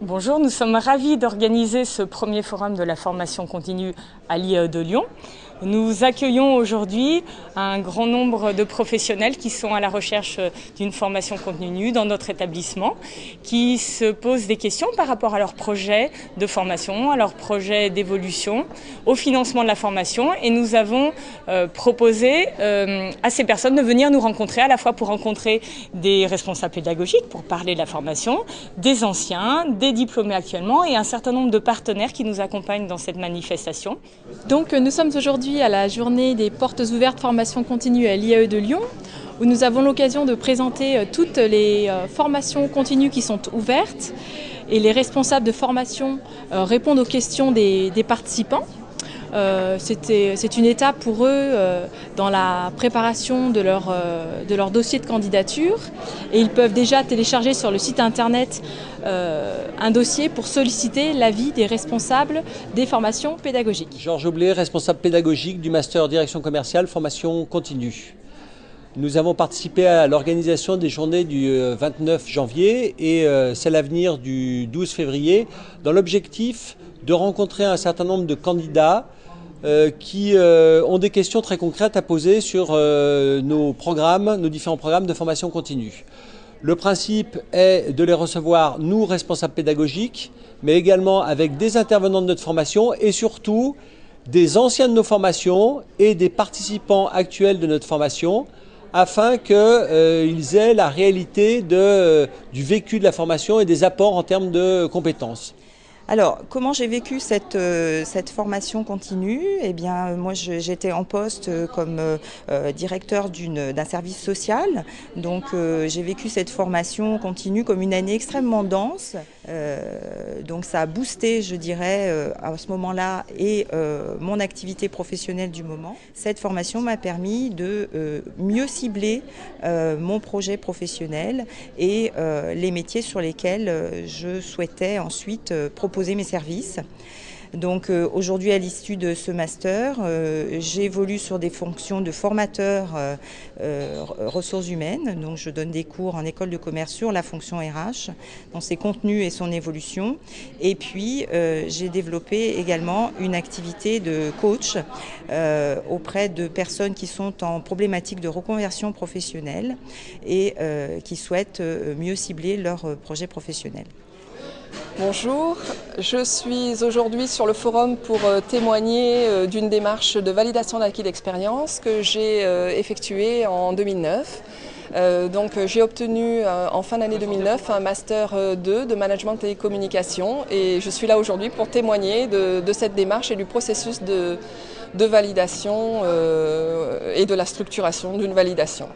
Bonjour, nous sommes ravis d'organiser ce premier forum de la formation continue à l'IAE de Lyon. Nous accueillons aujourd'hui un grand nombre de professionnels qui sont à la recherche d'une formation continue dans notre établissement, qui se posent des questions par rapport à leurs projets de formation, à leurs projets d'évolution, au financement de la formation. Et nous avons proposé à ces personnes de venir nous rencontrer, à la fois pour rencontrer des responsables pédagogiques, pour parler de la formation, des anciens, des diplômés actuellement et un certain nombre de partenaires qui nous accompagnent dans cette manifestation. Donc nous sommes aujourd'hui à la journée des portes ouvertes formation continue à l'IAE de Lyon, où nous avons l'occasion de présenter toutes les formations continues qui sont ouvertes et les responsables de formation répondent aux questions des participants. C'est une étape pour eux dans la préparation de leur dossier de candidature et ils peuvent déjà télécharger sur le site internet un dossier pour solliciter l'avis des responsables des formations pédagogiques. Georges Oblet, responsable pédagogique du Master Direction Commerciale Formation Continue. Nous avons participé à l'organisation des journées du 29 janvier et celle à venir du 12 février dans l'objectif de rencontrer un certain nombre de candidats qui ont des questions très concrètes à poser sur nos différents programmes de formation continue. Le principe est de les recevoir, nous, responsables pédagogiques, mais également avec des intervenants de notre formation et surtout des anciens de nos formations et des participants actuels de notre formation afin qu'ils aient la réalité du vécu de la formation et des apports en termes de compétences. Alors, comment j'ai vécu cette formation continue? Eh bien, moi, j'étais en poste comme directeur d'un service social. Donc, j'ai vécu cette formation continue comme une année extrêmement dense. Donc, ça a boosté, je dirais, à ce moment-là, et mon activité professionnelle du moment. Cette formation m'a permis de mieux cibler mon projet professionnel et les métiers sur lesquels je souhaitais ensuite proposer mes services. Donc aujourd'hui, à l'issue de ce master, j'évolue sur des fonctions de formateur ressources humaines. Donc je donne des cours en école de commerce sur la fonction RH, dans ses contenus et son évolution. Et puis j'ai développé également une activité de coach auprès de personnes qui sont en problématique de reconversion professionnelle et qui souhaitent mieux cibler leur projet professionnel. Bonjour, je suis aujourd'hui sur le forum pour témoigner d'une démarche de validation d'acquis d'expérience que j'ai effectuée en 2009. Donc j'ai obtenu en fin d'année 2009 un Master 2 de Management Télécommunications et je suis là aujourd'hui pour témoigner de cette démarche et du processus de validation et de la structuration d'une validation.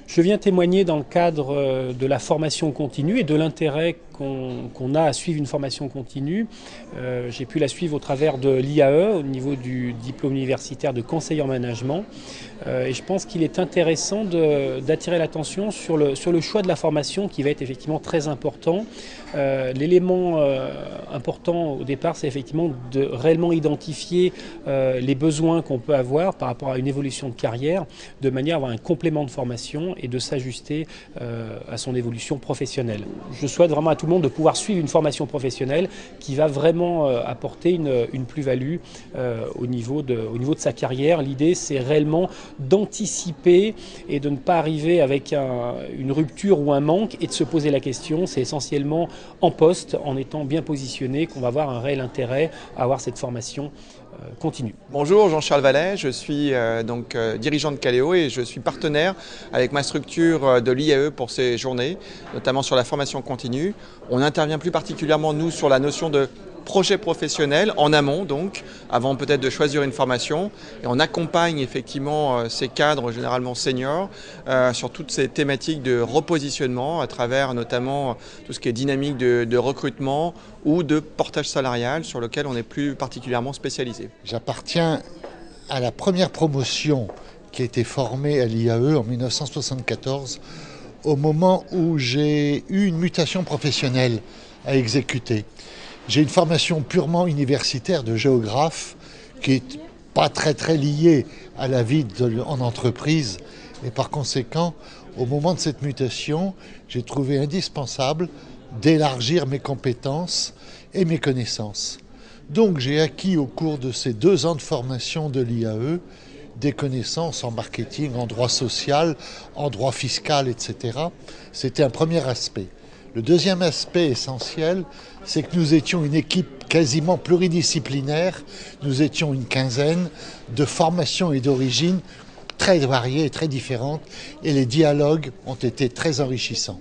Je viens témoigner dans le cadre de la formation continue et de l'intérêt qu'on a à suivre une formation continue. J'ai pu la suivre au travers de l'IAE, au niveau du diplôme universitaire de conseiller en management. Et je pense qu'il est intéressant d'attirer l'attention sur le choix de la formation qui va être effectivement très important. L'élément important au départ, c'est effectivement de réellement identifier les besoins qu'on peut avoir par rapport à une évolution de carrière, de manière à avoir un complément de formation et de s'ajuster à son évolution professionnelle. Je souhaite vraiment à tout le monde de pouvoir suivre une formation professionnelle qui va vraiment apporter une plus-value au niveau de sa carrière. L'idée, c'est réellement d'anticiper et de ne pas arriver avec une rupture ou un manque et de se poser la question. C'est essentiellement en poste, en étant bien positionné, qu'on va avoir un réel intérêt à avoir cette formation continue. Bonjour, Jean-Charles Vallet, je suis dirigeant de Caléo et je suis partenaire avec ma structure de l'IAE pour ces journées, notamment sur la formation continue. On intervient plus particulièrement, nous, sur la notion de projet professionnel en amont, donc, avant peut-être de choisir une formation. Et on accompagne effectivement ces cadres, généralement seniors, sur toutes ces thématiques de repositionnement, à travers notamment tout ce qui est dynamique de recrutement ou de portage salarial, sur lequel on est plus particulièrement spécialisé. J'appartiens à la première promotion qui a été formée à l'IAE en 1974, au moment où j'ai eu une mutation professionnelle à exécuter. J'ai une formation purement universitaire de géographe qui n'est pas très liée à la vie en entreprise. Et par conséquent, au moment de cette mutation, j'ai trouvé indispensable d'élargir mes compétences et mes connaissances. Donc j'ai acquis au cours de ces 2 ans de formation de l'IAE des connaissances en marketing, en droit social, en droit fiscal, etc. C'était un premier aspect. Le deuxième aspect essentiel, c'est que nous étions une équipe quasiment pluridisciplinaire. Nous étions une quinzaine de formations et d'origines très variées et très différentes. Et les dialogues ont été très enrichissants.